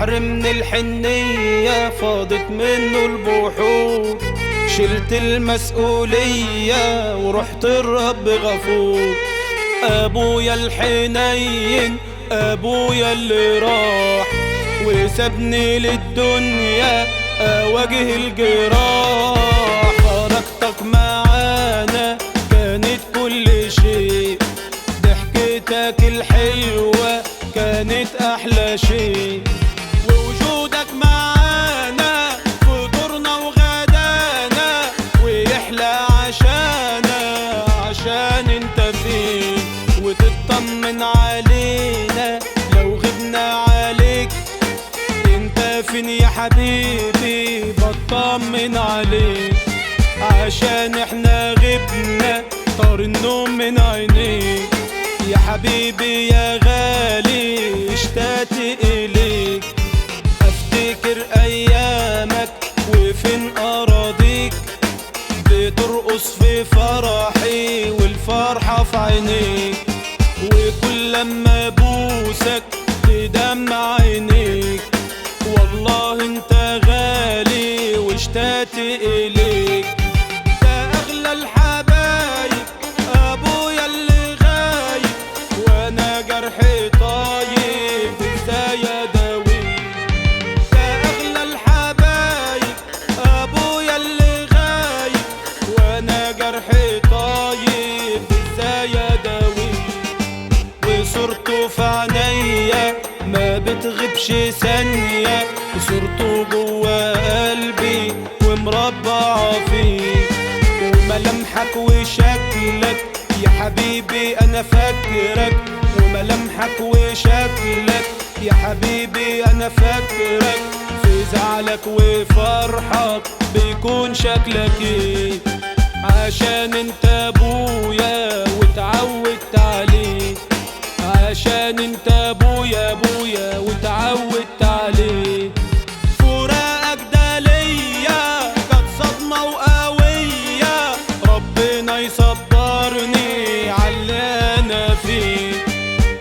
بحر من الحنية فاضت منه البحور، شلت المسؤولية ورحت الرب غفور. ابويا الحنين ابويا اللي راح وسابني للدنيا اواجه الجراح. حركتك معانا كانت كل شيء، ضحكتك الحلوة كانت احلى شيء، ووجودك معانا فطورنا وغدانا ويحلى عشان انت فين وتطمن علينا لو غبنا عليك. انت فين يا حبيبي بطمن عليك، عشان احنا غبنا طار النوم من عينيك. يا حبيبي يا غالي اشتقت اليك، افتكر ايامك وفين اراضيك، بترقص في فرحي والفرحة في عينيك. وكل لما ابوسك تدمع عينيك، والله انت غالي واشتقت اليك. ده اغلى الحبايب ابويا اللي غايب، وانا جرحي طايب ازاي اداويه. ده اغلى الحبايب ابويا اللي غايب، وانا جرحي طايب ازاي اداويه. وصورته في عينيا ما بتغيبش ثانية، وصورته جوا قلبي ومربعة فيه. وملامحك وشكلك يا حبيبي انا فاكرك، وملامحك وشكلك يا حبيبي انا فاكرك. في زعلك وفرحك بيكون شكلك ايه، عشان انت ابويا واتعودت عليه. عشان انت ابويا واتعودت عليه. فراقك ده ليا كانت صدمة وقوية، ربنا يصبرني عاللي انا فيه.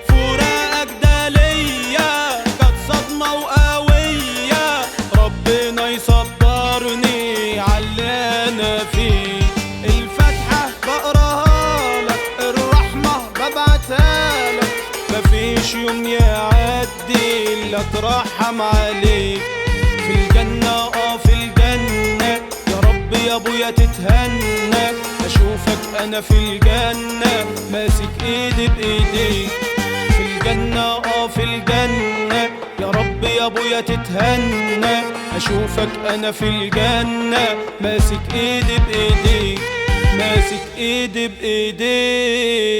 فراقك ده ليا كانت صدمة وقوية، ربنا يصبرني عاللي انا فيه. الفاتحة بقراها لك، الرحمة ببعتها لك، مفيش يوم يعدي الا اترحم عليك. في الجنة في الجنة يا رب يا ابويا تتهنى، اشوفك انا في الجنة ماسك ايدي بايديك. في الجنة في الجنة يا رب يا ابويا تتهنى، اشوفك انا في الجنة ماسك ايدي بايديك، ماسك ايدي بايديك.